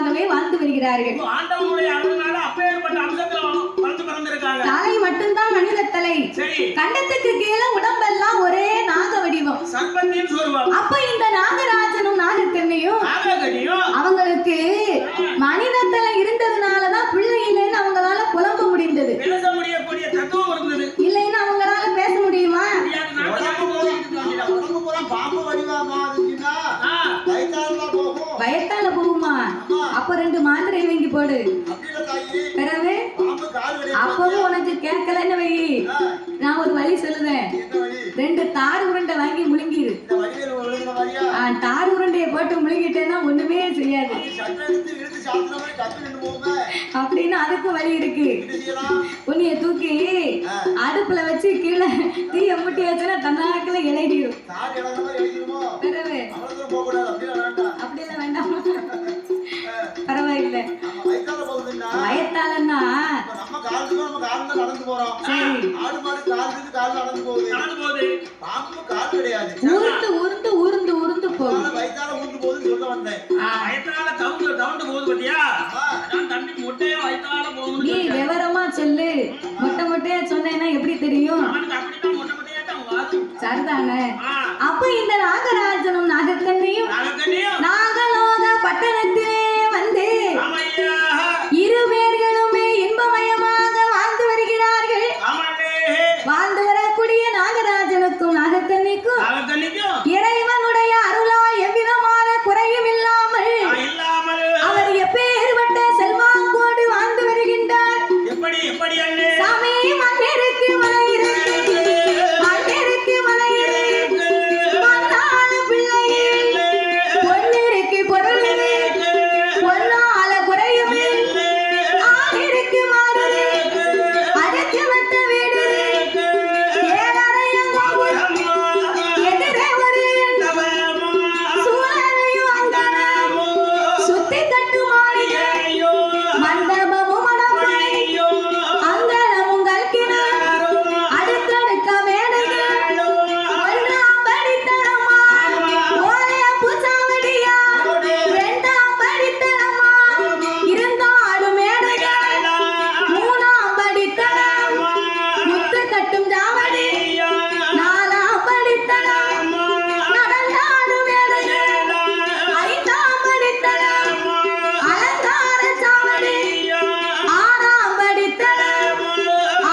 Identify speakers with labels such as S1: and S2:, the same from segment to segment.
S1: செல்வமாகவே வாழ்ந்து வருகிறார்கள். தலை மட்டும்தான் மனித தலை, கண்டத்துக்கு கீழே உடம்பெல்லாம் ஒரே நாக வடிவம். அப்ப இந்த நாகராஜனும் நாகக்கண்ணியும் அவங்களுக்கு மனித தலை இருந்ததுனாலதான் பிள்ளை இல்லைன்னு அவங்களால புலம்ப முடிந்தது. இல்லைன்னு அவங்களால பேச முடியுமா? பயத்தால போகுமா? அப்ப 2 மாத்திரை வாங்கி போடு. பிறகு அப்பவும் உனக்கு கேட்கலன்னு வை, நான் ஒரு வழி சொல்லுவேன். 2 தார் உருண்டை வாங்கி முழுங்கிடு. தார் உருண்டையை போட்டு முழுங்கிட்டேன்னா ஒண்ணுமே செய்யாது அப்படின்னு அதுக்கு வழி இருக்கு. உன்னைய தூக்கி அடுப்புல வச்சு கீழே தீய மூட்டி வச்சுன்னா தன்னாக்குல இலைடிடும். அப்படியெல்லாம் வேண்டாம், பரவாயில்லை. வயத்தாலன்னா ஊர்ந்து ஊர்ந்து ஊர்ந்து ஊர்ந்து போகும். நீ விவரமா சொல்லு. மொட்டை மொட்டையா சொன்னேன்னா எப்படி தெரியும்? சரிதானே? அப்ப இந்த நாகராஜனும் நாகக்கண்ணியும் நாகலோக பட்டணத்திலே வந்து இரு பேர்களுமே இன்பமயமாக வாழ்ந்து வருகிறார்கள். வாழ்ந்து வரக்கூடிய நாகராஜனுக்கும் நாகக்கண்ணிக்கும் இறைவனுடைய அருளால் எவ்விதமான குறையும் இல்லாமல் அவர் எப்பேற்பட்ட செல்வாக்கோடு வாழ்ந்து வருகின்றார். சாமி மண்ணிற்கு மலை இருக்கு, மண்ணிற்கு மலை இருக்கு, மண்ணால பிள்ளை பொன்னிற்கு பொருள் பொன்னால குறையும் ஆணிற்கு மாறு அதற்கு வந்த வீடு ஏழரையும் எதிரே ஒரு சூழலையும் அங்கனம் சுத்தி தட்டு மாளிகை மண்டபமும் மடமையும் அங்கனமும் கல்கினார் அடுக்கடுக்க மேடைகள் ஒன்றாம் படித்தரமா ஓலைய பூச்சாவடியா 2ஆம் படித்தரமா இருந்தாலும் மேடைகள் 3ஆம் படித்தரம் முத்து கட்டும் ஜாவடி 4ஆம் படித்தரம் நடந்தாடும் மேடைகள் 5ஆம் படித்தரம் அலங்கார சாவடி 6ஆம் படித்தரம்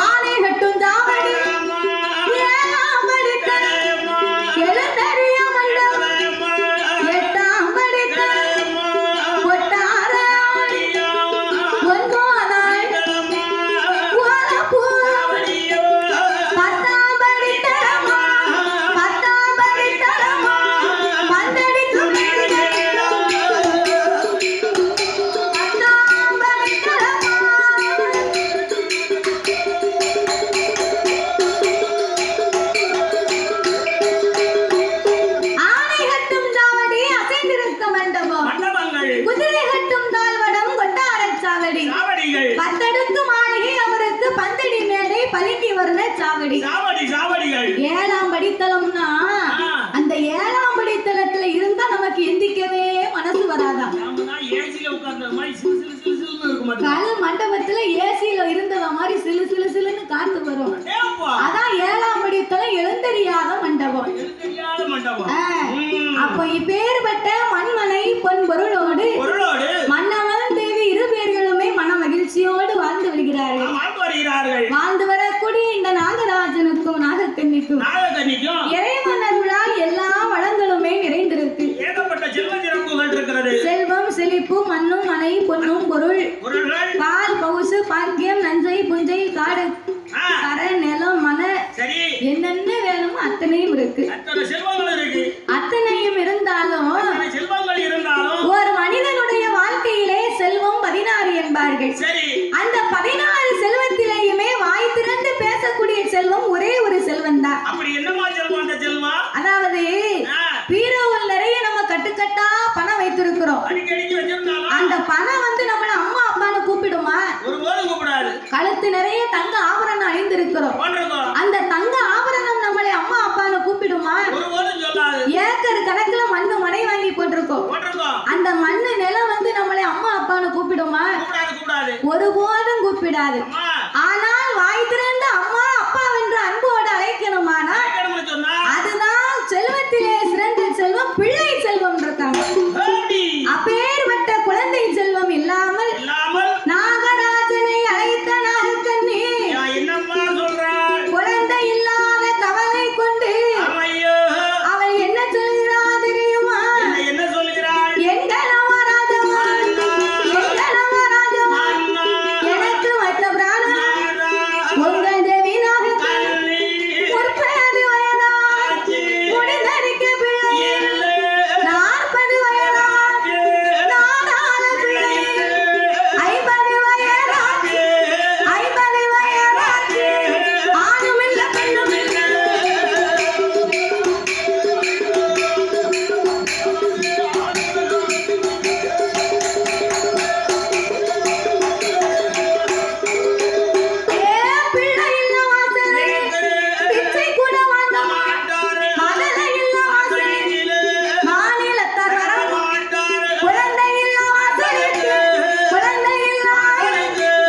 S1: ஆணை கட்டும் ஜாவடி 7ஆம் படித்தரம் எழுந்தறிய மண்டபம் 8ஆம் படித்தரம் ஒட்டாராடி 9ஆம் ஓலப்பூ 10ஆம் படித்தரமா 10ஆம் படித்தரமா பந்தடிக்கும் வீடுகள் 10ஆம் படித்தரமா ஆணை கட்டும் ஜாவடி அசைந்திருக்க மண்டபம் குதிரை கட்டும் தாழ்வடம் கொட்டாரச் சாவடி 10 மாளிகை அவருக்கு பந்தடி மேடை பலிக்கு வர்ண சாவடி 7ஆம் படித்தளம்னா அந்த 7ஆம் படித்தளத்துல இருந்தா நமக்கு எந்திக்கவே மனசு வராதா? கல் மண்டபத்துல ஏசியில இருந்தத மாதிரி சிலு சிலு சிலுன்னு காத்து வரும். அதான் 7ஆம் படித்தளம் எழுந்தறியாத மண்டபம். அப்ப இப்பேற்பட்ட மண்மனை பொன் பொருளோடு மன்னவன் தேவி இரு பேர்களுமே மன மகிழ்ச்சியோடு வாழ்ந்து வருகிறார்கள். வாழ்ந்து வரக்கூடிய இந்த நாகராஜனுக்கும் நாகக்கண்ணிக்கும் இறைவனர்களால் எல்லா வளங்களுமே நிறைந்திருக்கு. செல்வம் செழிப்பு மண்ணும் மனை பொன்னும் பொருள் பால் பவுசு பாக்கியம் நஞ்சை புஞ்சை காடு கரை நிலம் மன என்னென்ன வேணுமோ அத்தனையும் இருக்கு. அத்தனையும் இருந்தாலும் ஒரு மனிதனுடைய வாழ்க்கையிலே செல்வம் 16 என்பார்கள். அந்த 16 செல்வத்திலேயுமே வாய் திறந்து பேசக்கூடிய செல்வம் ஒரே ஒரு செல்வம் தான். அதாவது பீரோவில் நிறைய நம்ம கட்டுக்கட்டா பணம் வைத்திருக்கிறோம். அந்த பணம் வந்து நம்மள அம்மா அப்பான்னு கூப்பிடுமா? கழுத்து நிறைய தங்க ஆபரணம் அணிந்திருக்கிறோம். அந்த தங்க ஆபரணம் நம்மளை அம்மா அப்பான்னு கூப்பிடுமா? ஏக்கர் கணக்குல மண்ணு மனை வாங்கி போட்டிருக்கோம். அந்த மண்ணு நிலம் வந்து நம்மளை அம்மா ஒருபோதும் கூப்பிடாது. ஆனால் வாய் திறந்து அம்மா அப்பா என்று அன்போடு அழைக்கணுமானா அதுதான் செல்வத்திலே சிறந்த செல்வம் பிள்ளை செல்வம் இருக்காங்க. அப்பேற்பட்ட குழந்தை செல்வம் இல்லாமல் நாகராஜனை அழைத்த நாகக்கண்ணி குழந்தை இல்லாத கவலை கொண்டு அவள் என்ன சொல்கிறாள் தெரியுமா? எங்க நவராஜமா எனக்கு மற்ற பிராணம் உங்க தேவி நாகக்கண்ணி முற்பது வயதா முடிந்தடிக்க பிள்ளை 40 வயதாச்சு நாடாள பிள்ளை 50 வயதாச்சு ஆணுமில்ல பெண்ணுமில்ல பிள்ளை இல்ல வாசலே பிச்சை கூட வாங்க மதலை இல்ல வாசலே மாநிலத்தார் வர குழந்தை இல்ல வாசலுக்கு குழந்தை இல்ல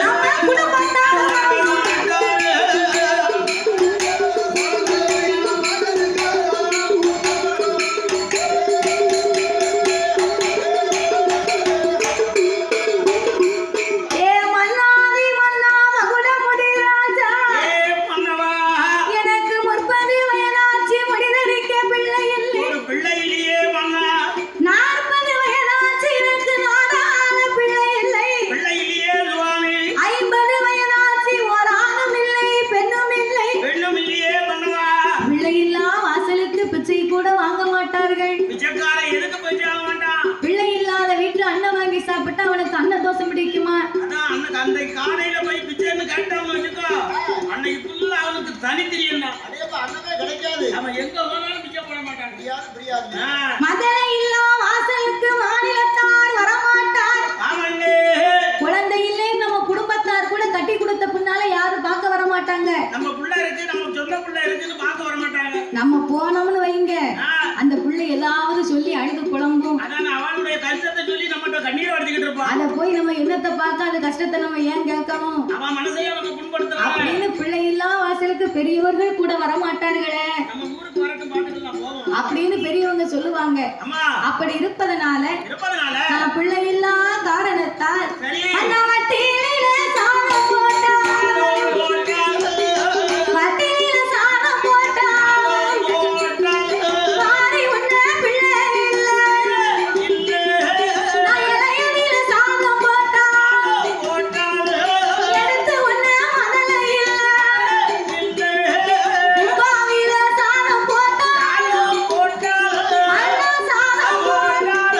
S1: நம்ம குடும்பத்தார் மன்னாதி மன்னா மகுடமுடி ராஜா எனக்கு 30 வயதாச்சு முடிதடிக்க பிள்ளை இல்லை 40 வயதாச்சு எனக்கு நாடாள பிள்ளை இல்லை 50 வயதாச்சு ஒரு ஆணும் இல்லை பெண்ணும் இல்லை பிள்ளை இல்லா வாசலுக்கு பிச்சை கூட வாங்க மாட்டார்கள். பிள்ளை இல்லாத வீட்டுல அன்னம் வாங்கி சாப்பிட்டா அவனுக்கு அன்ன தோஷம் பிடிக்குமா? மதலை இல்லா வாசலுக்கு மாநிலத்தார் வரமாட்டார். குழந்தை இல்லை நம்ம குடும்பத்தார் கூட கட்டி கொடுத்த பின்னால யாரும் பார்க்க வர மாட்டாங்க. நம்ம போனோம்னு வைங்க அந்த பிள்ளை ஏதாவது சொல்லி அழுது புலம்பும். அத போய் நம்ம என்னத்தை பார்க்க அந்த கஷ்டத்தை நம்ம ஏன் கேட்கணும் அப்படின்னு பிள்ளை இல்லா வாசலுக்கு பெரியவர்கள் கூட வரமாட்டார்களே அப்படின்னு பெரியவங்க சொல்லுவாங்க. அப்படி இருப்பதனால நான் பிள்ளை இல்லா காரணத்தால் அந்த வட்டியிலே சாணம் போட்டால் வட்டியில சாணம் போட்டால் மாறி உன்ன பிள்ளை இல்ல நான் இளையதில சாணம் போட்டால் எடுத்து உன்ன மதலை இல்ல பாவில சாணம் போட்டால் அண்ணா சாணம் போட்டால்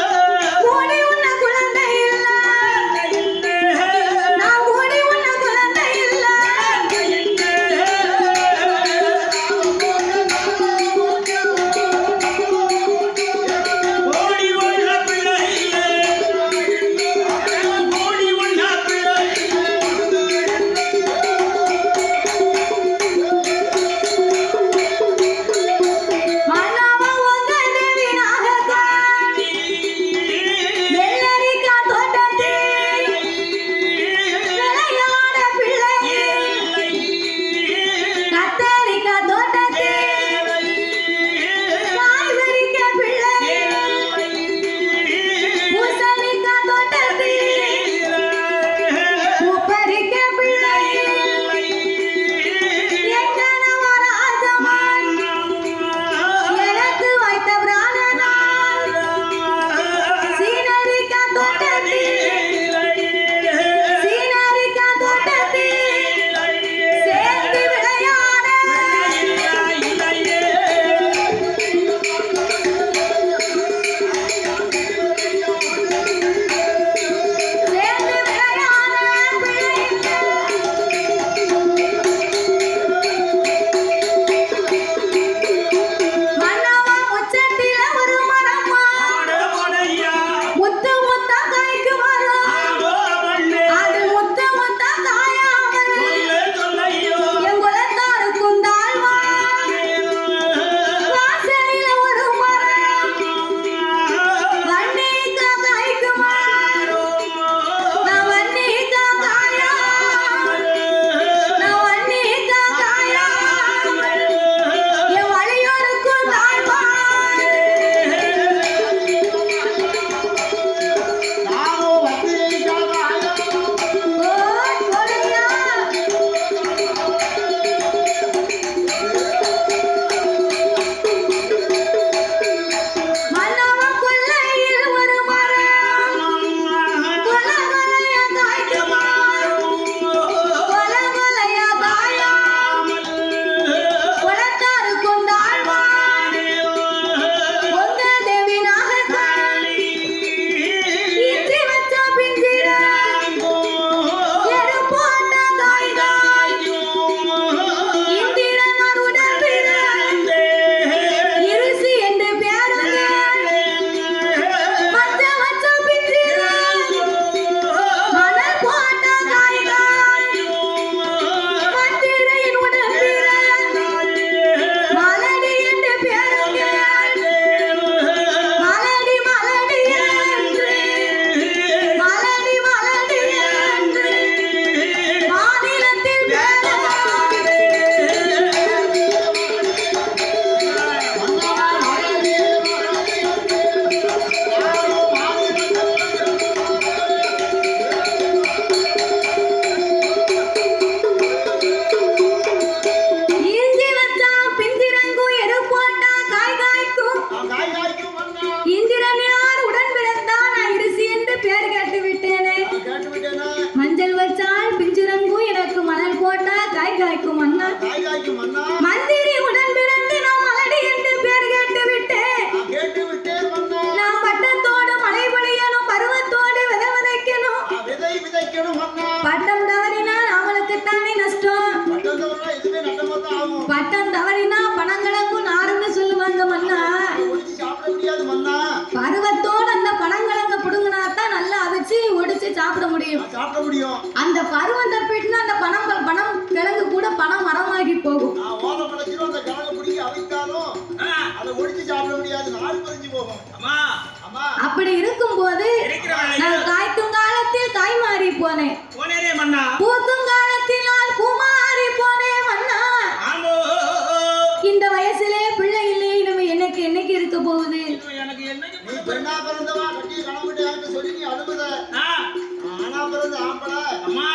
S2: அம்மா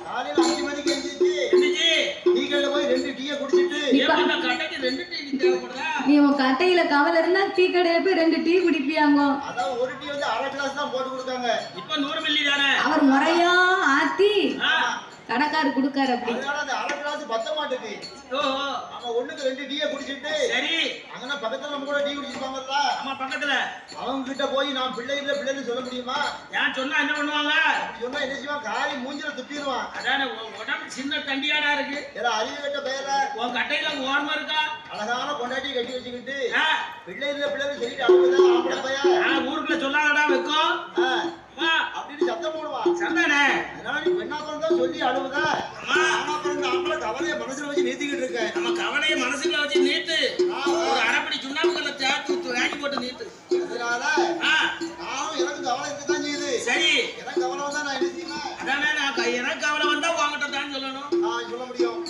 S3: காலையில 5 மணிக்கு எந்திரிச்சு டீ கடையில போய் 2 டீயை குடிச்சிட்டு
S2: கட்டைக்கு 2 டீ தேவைப்படுதா?
S1: நீ உன் கட்டையில கவலை இருந்தா டீ கடையில போய் 2 டீ குடிப்பியாங்க.
S3: அதான் ஒரு டீ வந்து அரை கிளாஸ் தான் போட்டு கொடுக்காங்க.
S2: இப்ப 100 மில்லி தானே.
S1: அவர் முறையா ஆத்தி கடைக்காரு குடுக்காரு. அப்படி
S3: அதனால அந்த அரை கிளாஸ் பத்த மாட்டேங்குது.
S2: ஓஹோ
S3: அவன் ஒண்ணுக்கு 2 டீயை குடிச்சிட்டு
S2: சரி
S3: அங்கனா பக்கத்துல நம்ம கூட டீ குடிச்சிருப்பாங்கல்ல.
S2: ஆமா பக்கத்துல
S3: அவங்க கிட்ட போய் நான் பிள்ளைன்னு சொல்ல முடியுமா?
S2: ஏன் சொன்னா என்ன பண்ணுவாங்க?
S3: அப்படி சொன்னா என்ன செய்வான்? காலி மூஞ்சில துப்பிடுவான்.
S2: அதானே உடம்பு சின்ன தண்டியாடா இருக்கு.
S3: ஏதோ அறிவு கட்ட பேர
S2: உன் கட்டையில ஓரமா இருக்கா?
S3: அழகான பொண்டாட்டி கட்டி வச்சுக்கிட்டு பிள்ளைன்னு சொல்லிட்டு அழுகுதா ஆம்பளை பையன்.
S2: ஊருக்குள்ள சொல்லாதடா வைக்கும்
S3: அப்படின்னு சத்தம் போடுவான்.
S2: சந்தானே
S3: அதனால நீ பெண்ணா பிறந்தா சொல்லி அழுகுதா? ஆனா பிறந்த ஆம்பளை கவலையை மனசுல வச்சு நீத்திக்கிட்டு இருக்கேன்.
S2: நம்ம கவலையை மனசுல வச்சு நீத்து ஒரு அரைப்படி சுண்ணாம்புல தேய்ச்சி வேட்டி போட்டு நீத்து.
S3: அதனால நானும் எனக்கு கவலை இருக்கதான் செய்யுது.
S2: சரி
S3: எனக்கு கவலை வந்தா நான் என்ன செய்வேன்?
S2: அதானே நான் எனக்கு கவலை வந்தா உன்கிட்ட தான் சொல்லணும்.
S3: சொல்ல முடியும்.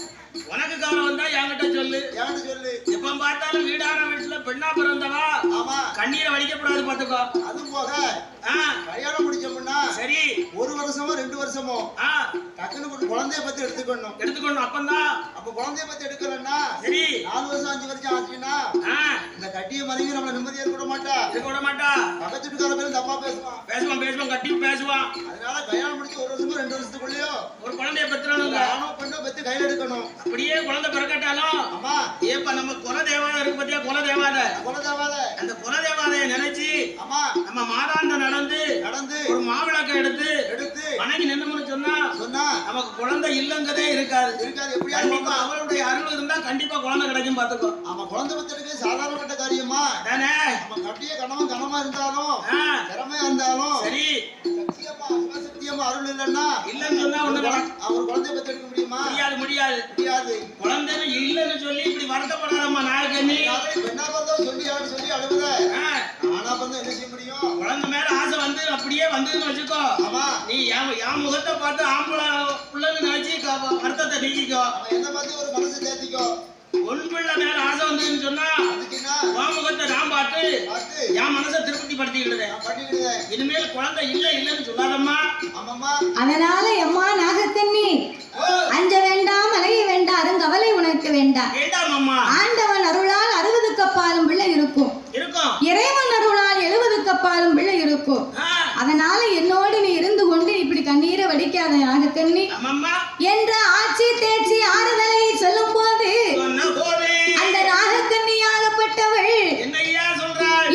S2: உனக்கு கவலை வந்தா என்கிட்ட சொல்லு.
S3: என்கிட்ட சொல்லு.
S2: எப்ப பார்த்தாலும் வீடான வீட்டுல பெண்ணா பிறந்தவா
S3: ஆமா
S2: கண்ணீரை வலிக்கப்படாது பாத்துக்கோ.
S3: அது போக கல்யாணம் முடிச்சோம்னா சரி 1 வருஷமோ 2 வருஷமோ டக்குன்னு ஒரு குழந்தைய பத்தி எடுத்துக்கணும். அப்பந்தான் அப்ப குழந்தைய பத்தி எடுக்கலன்னா சரி 4 வருஷம் 5 வருஷம் ஆச்சுன்னா இந்த கட்டிய மனைவி நம்மள நிம்மதியா இருக்க விட மாட்டா. பக்கத்து வீட்டுக்கார பேரும் தப்பா பேசுவான்
S2: கட்டி பேசுவான்.
S3: அதனால கல்யாணம் முடிச்சு 1 வருஷமோ 2 வருஷத்துக்குள்ளயோ
S2: ஒரு குழந்தைய பெற்றணும்.
S3: ஆணோ பெண்ணோ பெத்து கையில எடுக்கணும்.
S2: அப்படியே குழந்தை பிறக்கட்டாலும் ஆமா ஏப்ப நம்ம குல தேவாலயம் இருக்கு பத்தியா? குல தேவாலயம் அந்த குல தேவாலயம் நினைச்சு ஆமா நம்ம மாதாண்ட நடந்து ஒரு மாவிளக்கை எடுத்து வணங்கி நின்னும்னு சொன்னா நமக்கு குழந்தை இல்லங்கதே இருக்காது. எப்படி கண்டிப்பா அவருடைய அருள் இருந்தா கண்டிப்பா குழந்தை கிடைக்கும் பாத்துக்கோ. ஆமா குழந்தை பெற்றெடுக்க சாதாரணப்பட்ட காரியமா தானே? நம்ம கட்டிய கணமா இருந்தாலும் திறமையா இருந்தாலும் சரி சத்தியமா அருள் இல்லன்னு சொன்னா அவர் குழந்தை பெற்றெடுக்க முடியுமா? முடியாது. குழந்தை இல்லன்னு சொல்லி இப்படி வருத்தப்படாதம்மா நாயகனி. சொல்லி அழுகுத ஆனா வந்து என்ன செய்ய முடியும்? குழந்தை மேல ஆசை வந்து அப்படியே வந்துன்னு வச்சுக்கோ. நீ என் முகத்தை பார்த்து ஆம்பளை பிள்ளைன்னு நினைச்சு வருத்தத்தை நீக்கிக்கோ. என்ன பார்த்து ஒரு மனசு தேத்திக்கோ. பொன் பிள்ளை மேல ஆசை வந்துன்னு சொன்னா உன் முகத்தை நான் பார்த்து என் மனசை திருப்தி படுத்திக்கிட்டு இனிமேல் குழந்தை இல்லன்னு சொல்லாதம்மா.
S1: அதனால எம்மா நாகக்கண்ணி அஞ்ச வேண்டாம் அலைய வேண்டாம் அருங்கவலை உனக்கு வேண்டாம். ஆண்டவன் அருளால் 60 கப்பாலும் பிள்ளை இருக்கும். இறைவன் அருளால் 70 கப்பாலும் பிள்ளை இருக்கும். அதனால என்னோடு நீ இருந்து கொண்டு இப்படி கண்ணீரை வடிக்காத நாகக்கண்ணி என்ற ஆட்சி தேர்ச்சி ஆறுதலை சொல்லும் போது அந்த நாகக்கண்ணியாகப்பட்டவள்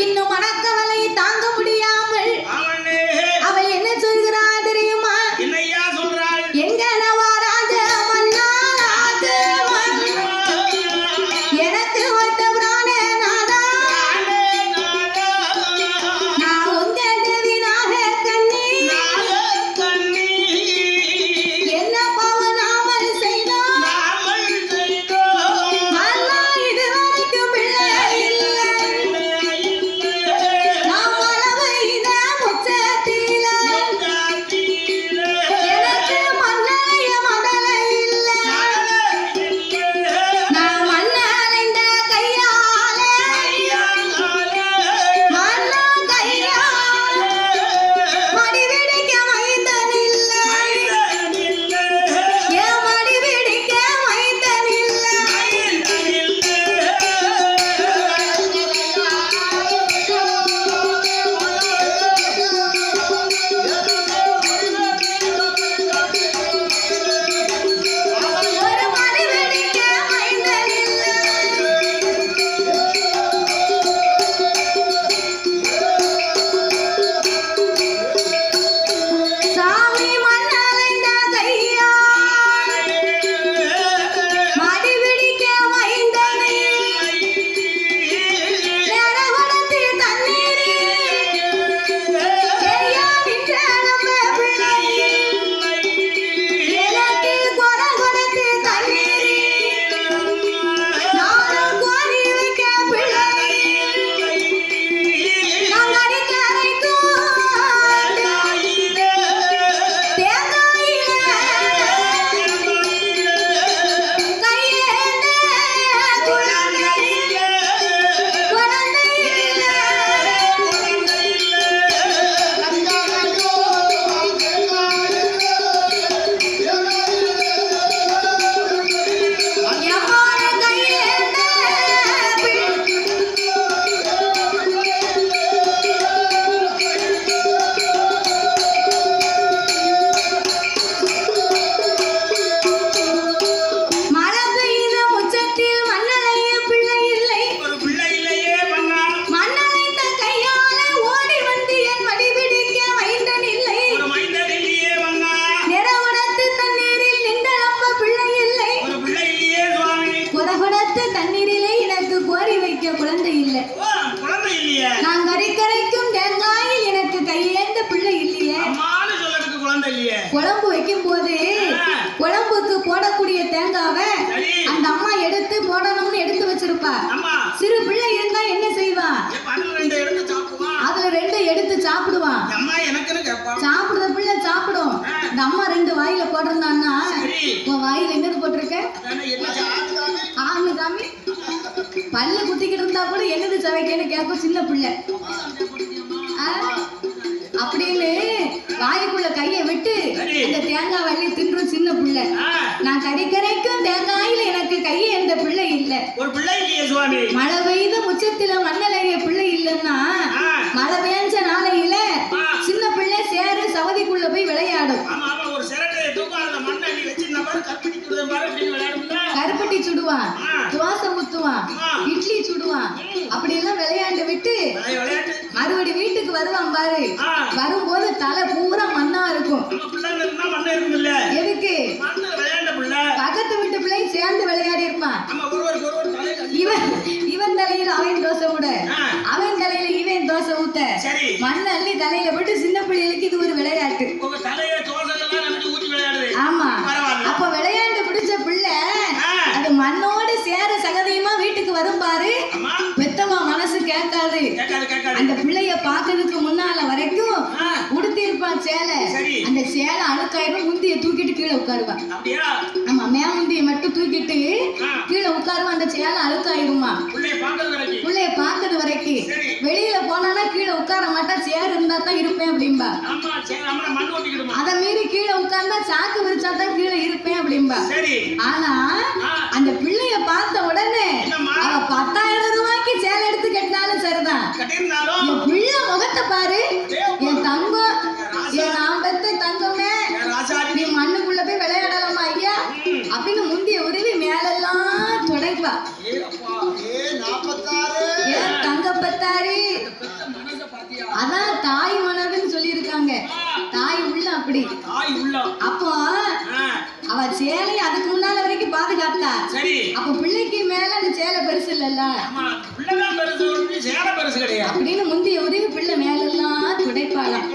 S1: இன்னும் மனக்கவலை தாங்க முடியாமல் அவள் என்ன சொல்கிறாள் தெரியுமா? எங்க எனக்கு ஒத்த பிராண நாதா நான் உங்க தேவி நாகக்கண்ணி என்ன பாவம் நாமல் செய்தோம் சிறு பிள்ளை இருந்தா என்ன செய்வான்?
S2: அதுல 2 எடுத்து சாப்பிடுவான்.
S1: அதுல 2 எடுத்து சாப்பிடுவான்.
S2: அம்மா எனக்குன்னு கேட்பான்.
S1: சாப்பிடுற பிள்ளை சாப்பிடும். இந்த அம்மா 2 வாயில போட்டிருந்தான்னா உன் வாயில என்னது போட்டிருக்க? ஆமி காமி. பல்ல குத்திக்கிட்டு இருந்தா கூட என்னது சவைக்கன்னு கேட்கும் சின்ன பிள்ளை. அப்படின்னு வாய்க்குள்ள கைய விட்டு அந்த தேங்காய் வள்ளி தின்றும் சின்ன பிள்ளை. நான் கரைக்கும் தேங்காயில எனக்கு கைய எந்த பிள்ளை இல்ல.
S2: ஒரு பிள்ளை இல்லையே சுவாமி.
S1: மழை பெய்த முச்சத்தில மண்ணலைய பிள்ளை இல்லன்னா மழை பெஞ்ச நாளையில சின்ன பிள்ளை சேரு சவதிக்குள்ள போய் விளையாடும்.
S2: ஒரு சிரட்டையை தூக்காத மண்ணை வச்சு
S1: கருப்பட்டி சுடுவான், தோசை ஊத்துவான், இட்லி சுடுவான். அப்படி எல்லாம் விளையாண்டு விட்டு மறுபடி வீட்டுக்கு வருவான் பாரு. வரும்போது தலை பூரா மண்ணா இருக்கும். எதுக்கு? பக்கத்து வீட்டு பிள்ளை சேர்ந்து விளையாடி இருப்பான். இவன் தலையில அவன் தோசை விட, அவன் தலையில இவன் தோசை ஊத்த, மண் அள்ளி தலையில போட்டு சின்ன பிள்ளைகளுக்கு இது ஒரு விளையாட்டு. ஆமா. அப்ப விளையாண்டு பிடிச்ச பிள்ளை அது மண்ணோடு சேர சகதியுமா வீட்டுக்கு வரும் பாரு. பெத்தமா மனசு கேட்காது. அந்த பிள்ளைய பாக்குறதுக்கு முன்னால வரைக்கும் உடுத்திருப்பான் சேலை. அந்த சேலை அழுக்காயிரும். முந்திய தூக்கிட்டு கீழே உட்காருவான். ஆமா, மேமுந்திய மட்டும் தூக்கிட்டு கீழே உட்காருவான். அந்த சேலை அழுக்காயிருமா பிள்ளைய பாக்குறது வரைக்கும். வெளியில போனானா கீழே உட்கார மாட்டா. சேர் இருந்தா தான் இருப்பேன் அப்படின்பா. அதை மீறி கீழே உட்கார்ந்தா சாக்கு விரிச்சா தான் கீழே இருப்பேன் அப்படின்பா. ஆனா அந்த பிள்ளைய பார்த்த உடனே அவ 10,000 ரூபாய்க்கு சேலை எடுத்து கட்டினாலும் சரிதான். என் பிள்ளை முகத்தை பாரு, என் தங்கம், என் நான் பெத்த தங்கமே, நீ மண்ணுக்குள்ள போய் விளையாடலாமா ஐயா அப்படின்னு முந்திய உருவி மேலெல்லாம் துடைப்பா. ஏன் தங்கப்பத்தாரு? அதான் தாய் மனதுன்னு சொல்லியிருக்காங்க. தாய் உள்ள அப்படி. அப்போ அவ சேலை அதுக்கு முன்னால வரைக்கும் பாதுகாத்தா. அப்ப பிள்ளைக்கு மேல அந்த சேலை பெருசு இல்லல்ல அப்படின்னு முந்திய உதவி பிள்ளை மேலெல்லாம் துடைப்பாளாம்.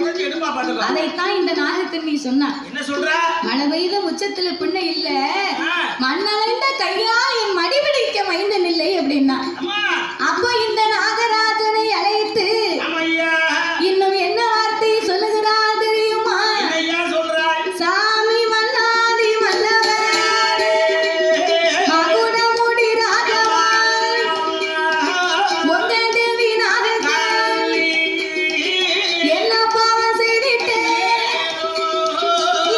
S1: அதைத்தான் இந்த நாகக்கண்ணி சொன்னா. மழை பெய்த உச்சத்துல பிள்ளை இல்ல, மண்ணளைந்த கையா என் மடிபிடிக்க மைந்தன் இல்லை அப்படின்னா. அப்போ இந்த நாகராஜனை அழைத்து இன்னும் என்ன வார்த்தை சொல்லுகிறார் தெரியுமா? சாமி மன்னாதி மன்னவர் மகுடமுடி ராகவாய் உங்க தேவி நாகக்கண்ணி என்ன பாவம் செய்திட்டு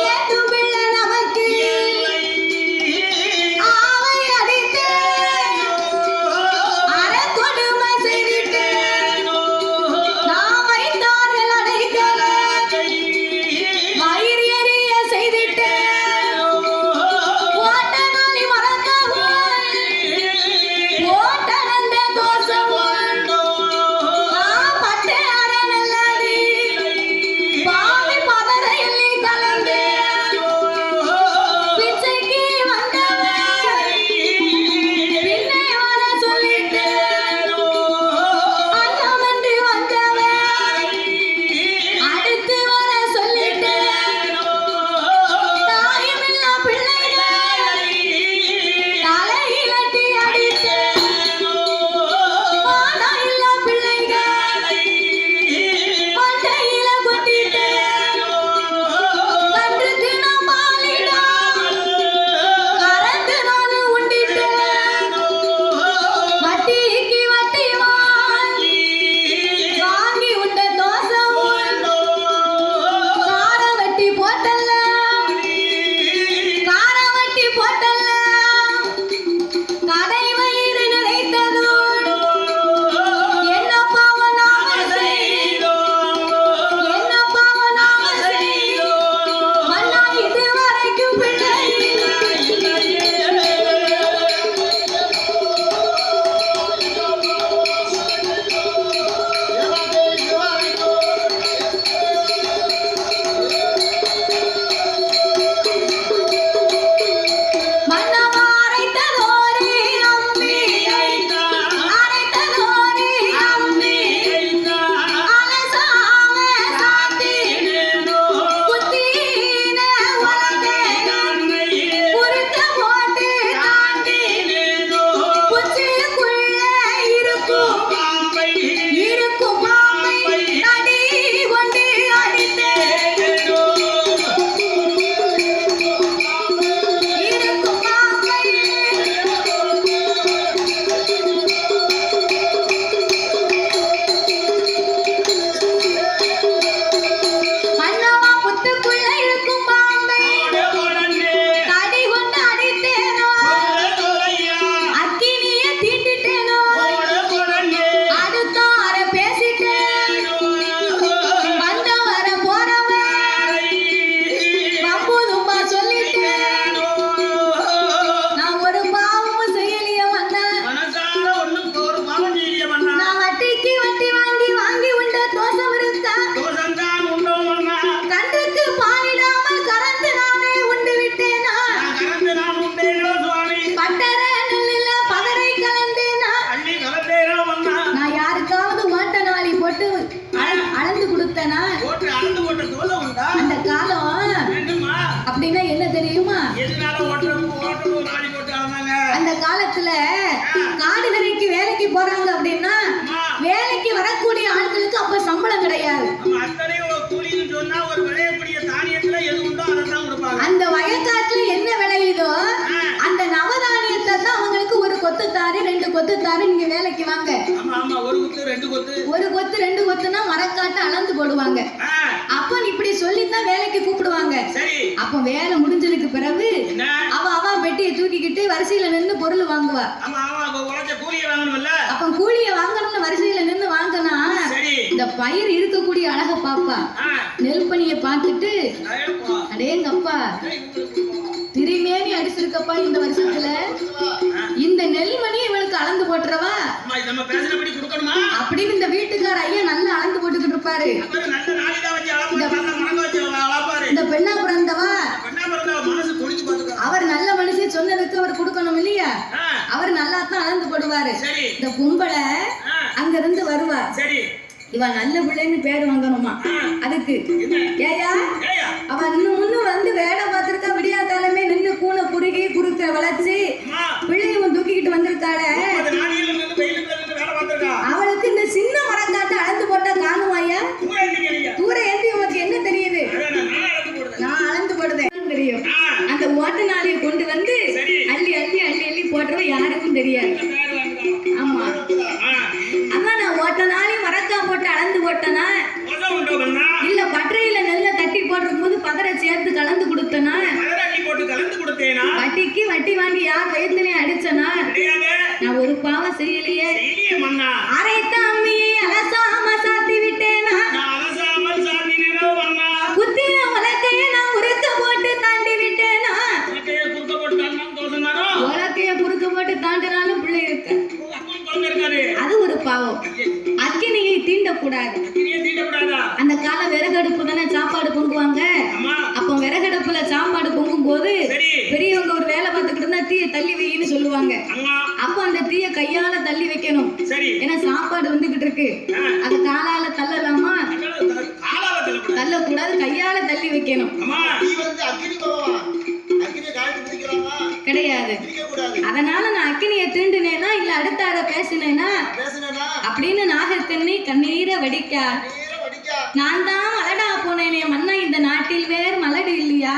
S1: ஏது பிள்ளை நமக்கு ஆவை அடித்து
S2: சொல்ல உண்டா?
S1: அந்த காலம்
S2: என்னம்மா?
S1: அப்படின்னா என்ன தெரியுமா?
S2: எதனால ஓட்டமும் நாடி போட்டு ஆனாங்க?
S1: அந்த காலத்துல காடுகரைக்கு வேலைக்கு போறாங்க அப்படின்னா வேலைக்கு வரக்கூடிய ஆட்களுக்கு அப்ப சம்பளம் கிடையாது.
S2: நம்ம அத்தனையும் கூலின்னு சொன்னா ஒரு விளையக்கூடிய தானியத்துல எது உண்டோ அதை தான் கொடுப்பாங்க.
S1: அந்த வயக்காட்டுல என்ன விளையுதோ அந்த நவதானியத்தை தான் அவங்களுக்கு ஒரு கொத்து தாரு 2 கொத்து தாரு நீங்க வேலைக்கு வாங்க.
S2: ஆமா ஆமா, ஒரு கொத்து 2 கொத்து,
S1: ஒரு கொத்து 2 கொத்துனா மரக்காட்டை அளந்து போடுவாங்க. அப்ப இப்படி சொல்லித்தான் வேலைக்கு கூப்பிடுவாங்க.
S2: சரி,
S1: அப்ப வேலை முடிஞ்சதுக்கு பிறகு அவ பெட்டியை தூக்கிக்கிட்டு வரிசையில நின்னு பொருள் வாங்குவா.
S2: ஆமா ஆமா, உழைச்ச கூலியை வாங்கணும்ல.
S1: அப்ப கூலியை வாங்கணும்னு வரிசையில நின்னு வாங்கினா இந்த பயிர் இருக்கக்கூடிய அழக பாப்பா. நெல்பணியை பார்த்துட்டு அடேங்கப்பா திருமேனி அடிச்சிருக்கப்பா இந்த வருஷத்துல இந்த நெல்மணி இவளுக்கு அளந்து போட்டுறவா அப்படின்னு இந்த வீட்டுக்கார ஐயா நல்லா அளந்து போட்டுக்கிட்டு இருப்பாரு. இந்த பெண்ணா பிறந்தவா அவர் நல்ல மனுஷன் சொன்னதுக்கு அவர் கொடுக்கணும் இல்லையா? அவர் நல்லா தான் அளந்து போடுவாரு. இந்த பொம்பளை அங்க இருந்து வருவா. இவ நல்ல பிள்ளைன்னு பேர் வாங்கணுமா? அதுக்கு ஏயா அவ இன்னும் வந்து வேலை பார்த்திருக்கா. விடியாத்தாலுமே நின்று கூனை குறுகி குறுக்க வளைச்சு பிள்ளையும் தூக்கிக்கிட்டு வந்திருக்காள. அவளுக்கு இந்த சின்ன மரக்காட்டை அளந்து போட்டா காணுவாயா? தூர ஏந்தி உனக்கு என்ன தெரியுது? நான் அளந்து போடுறேன் தெரியும். அந்த ஓட்ட நாளைய கொண்டு வந்து அள்ளி அள்ளி அள்ளி அள்ளி போடுறவ யாருக்கும் தெரியாது. ஆமா, அதான் நான் ஓட்ட நாளை மரக்கா போட்டு அளந்து போட்டனா இல்ல பட்டறையில நெல்ல தட்டி போடுற போது பதரை சேர்த்து கலந்து கொடுத்தனா? வட்டிக்கு வட்டி வாங்கி யார் வயிற்றுலயே அடிச்சனா? நான் ஒரு பாவம் செய்யலையே. அரைத்த அம்மியை அலசாம சாத்தி விட்டேனா? குத்தின உலக்கைய நான் உருக்க போட்டு தாண்டி விட்டேனா? உலக்கைய குறுக்க போட்டு தாண்டினாலும் பிள்ளை இருக்கு. அது ஒரு பாவம். அக்கினியை தீண்டக்கூடாது. அந்த கால விறகடுப்பு தானே சாப்பாடு பொங்குவாங்க. அப்போ விறகடுப்புல சாப்பாடு பொங்கும் போது பெரியவங்க ஒரு வேலை பார்த்துக்கிட்டு இருந்தா தீய தள்ளி வைன்னு சொல்லுவாங்க. அப்போ அந்த தீய கையால தள்ளி வைக்கணும். ஏன்னா சாப்பாடு வந்துகிட்டு இருக்கு. அது காலால தள்ளலாமா? தள்ளக்கூடாது, கையால தள்ளி வைக்கணும். கிடையாது. அதனால நான் அக்கினியை தீண்டினேனா இல்ல அடுத்தார பேசினேனா அப்படின்னு நாகக்கண்ணி கண்ணீரை வடிக்கா. நான் தான் மலடா போனேனே மன்னா, இந்த நாட்டில் வேறு மலடு இல்லையா?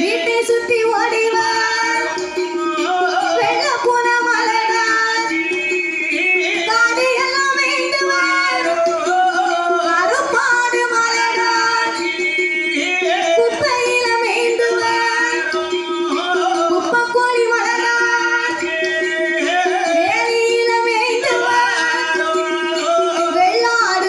S1: வீட்டை சுத்தி ஓடிவா வெள்ள போன மலடா, காடு எல்லாம் வேண்டுவா அருப்பாடு மலடா, குப்பையில வேண்டுவா குப்பை கோழி மலடா, வேலியில வேண்டுவா வெள்ளாடு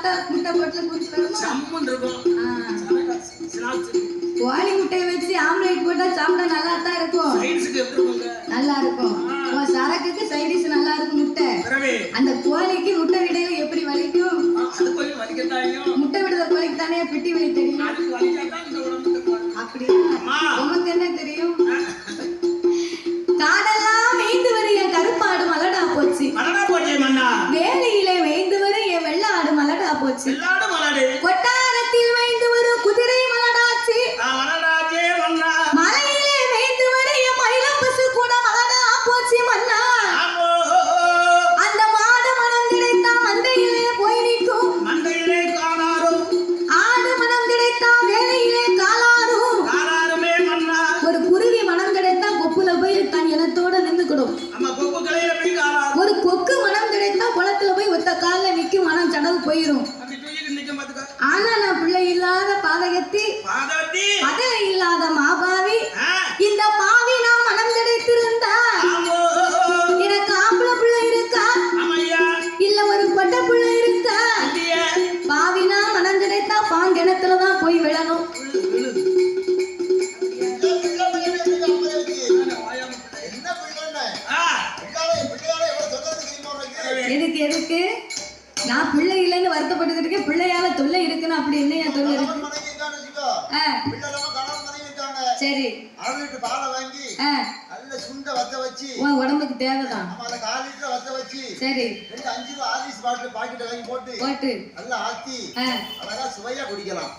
S1: சாப்பிட்டா முட்டை போட்டுல குடிச்சு வருமா?
S2: சம்மன் இருக்கும்.
S1: கோழி முட்டையை வச்சு ஆம்லேட் போட்டா சாப்பிட்டா நல்லா தான் இருக்கும்.
S2: சைடுக்கு எப்படி இருக்குங்க?
S1: நல்லா இருக்கும். சரக்குக்கு சைடிஷ் நல்லா இருக்கும் முட்டை. அந்த கோழிக்கு முட்டை விடையில எப்படி வலிக்கும்?
S2: அது கொஞ்சம் வலிக்கத்தாயும்.
S1: முட்டை விடுற கோழிக்கு தானே பெட்டி வலி தெரியும்.
S2: அது வலிக்கத்தான் இந்த உடம்புக்கு.
S1: அப்படியா? உனக்கு என்ன தெரியும்? காடெல்லாம் மேய்ந்து வர என் கருப்பாடு மலடா போச்சு.
S2: மலடா போச்சு மன்னா.
S1: வேலையிலே மேய்ந்து வர என் வெள்ளாடு மலடா போச்சு.
S2: வெள்ளாடு மலடு.
S1: கொட்டாரத்தில் மேய்ந்து வரும் குதிரை மலடாச்சு.
S2: மலடாச்சே மன்னா.
S1: மலையிலே மேய்ந்து வர என் மயிலம் பசு கூட மலடா போச்சு மன்னா. அந்த மாடு மனம் கிடைத்தா மந்தையிலே போய் நிற்கும்.
S2: மந்தையிலே காணாரும்.
S1: ஆடு மனம் கிடைத்தா வேலையிலே காலாரும்.
S2: காலாருமே மன்னா.
S1: ஒரு குருவி மனம் கிடைத்தா கொப்புல போய் தன் இனத்தோட நின்னுக்கிடும்.
S2: நம்ம கொப்பு கலையில போய் காலாரும்.
S1: ஒரு கொக்கு மனம் கிடைத்தா குளத்துல போய் ஒத்த கால்ல நிக்கும். மனம் சடவு போயிரும்.
S2: அப்படி தூக்கிட்டு நிக்க பாத்துக்க.
S1: ஆனா நான் பிள்ளை இல்லாத பாதகத்தி பதில இல்லாத மாபாவி. இந்த பாவி நான் மனம் கிடைத்திருந்தா எனக்கு ஆம்பளை பிள்ளை இருக்கா இல்ல ஒரு பொட்ட பிள்ளை இருக்கா? பாவினா மனம் கிடைத்தா பாங்கிணத்துலதான் போய் விழணும். எதுக்கு எதுக்கு நான் பிள்ளை இல்லைன்னு வருத்தப்பட்டு இருக்கேன். பிள்ளையால தொல்லை இருக்குன்னு அப்படி என்ன தொல்லை இருக்கு? சரி உன் உடம்புக்கு தேவைதான். சரி போட்டு
S3: நல்லா ஆத்தி அழகா சுவையா குடிக்கலாம்.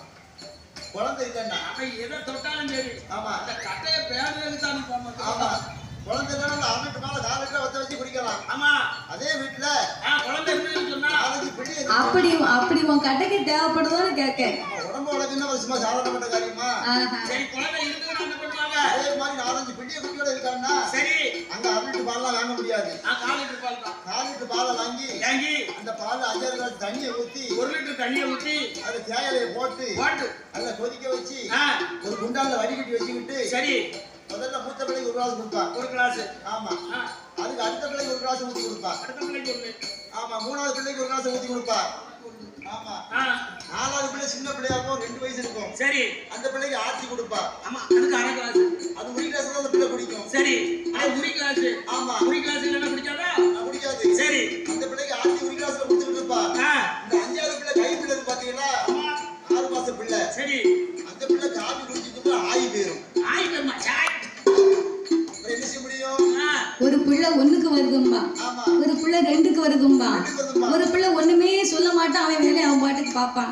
S3: குழந்தை இல்லைன்னா
S2: எதை தொட்டாலும் சரி.
S3: ஆமா
S2: அந்த கட்டையை பேடுறதுக்கு தான் போக.
S3: ஆமா குழந்தை இல்லைன்னா அவனுக்கு மேல காலிட்டு வத்த வச்சு குடிக்கலாம்.
S2: ஆமா
S3: அதே வீட்டுல
S2: குழந்தை சொன்னா
S1: அப்படி அப்படி உன் கட்டைக்கு தேவைப்படுதோன்னு கேட்க.
S3: உடம்பு உடச்சுன்னா சும்மா சாதாரணப்பட்ட காரியமா?
S2: சரி குழந்தை இருக்குன்னு என்ன பண்ணுவாங்க?
S3: அதே மாதிரி 4-5 பிள்ளைய குட்டியோட இருக்காங்கன்னா சரி அங்க 1 லிட்டர் பால்லாம் வாங்க முடியாது.
S2: 4 லிட்டர் பால் தான்.
S3: 4 லிட்டர் பாலை வாங்கி அந்த பால் 5 கிளாஸ் தண்ணியை ஊத்தி
S2: 1 லிட்டர் தண்ணியை ஊத்தி
S3: அதுல தேயிலையை போட்டு நல்லா கொதிக்க வச்சு ஒரு குண்டான்ல வடிகட்டி வச்சுக்கிட்டு சரி முதல்ல மூத்த பிள்ளைக்கு 1 கிளாஸ் கொடுப்பா. 1 கிளாஸ். ஆமா அதுக்கு அடுத்த பிள்ளைக்கு 1 கிளாஸ் ஊத்தி கொடுப்பா. அடுத்த பிள்ளைக்கு 1. ஆமா 3வது பிள்ளைக்கு 1 கிளாஸ் ஊத்தி கொடுப்பா. ஆமா 4வது பிள்ளை சின்ன பிள்ளையா இருக்கும் 2 வயசு இருக்கும். சரி அந்த பிள்ளைக்கு ஆத்தி கொடுப்பா. ஆமா அதுக்கு 1/2 கிளாஸ். அது 1 கிளாஸ் தான் அந்த பிள்ளை குடிக்கும். சரி அது 1 கிளாஸ். ஆமா 1 கிளாஸ் இல்லனா குடிக்காதா? குடிக்காது. சரி அந்த பிள்ளைக்கு ஆத்தி 1 கிளாஸ்ல குடிச்சிட்டு இருப்பா. இந்த 5வது பிள்ளை கை பிள்ளை இருக்கு பாத்தீங்களா? 6 மாச பிள்ளை. சரி அந்த பிள்ளை காபி குடிச்சிட்டு ஆயி போயிரும். ஆயி போய்மா சாய். என்ன செய்ய முடியும்?
S1: ஒரு பிள்ளை 1க்கு வருதும்பா. ஒரு பிள்ளை 2க்கு வருதும்பா. ஒரு பிள்ளை ஒண்ணுமே சொல்ல மாட்டான். அவன் வேலையை அவன் பாட்டுக்கு பாப்பான்.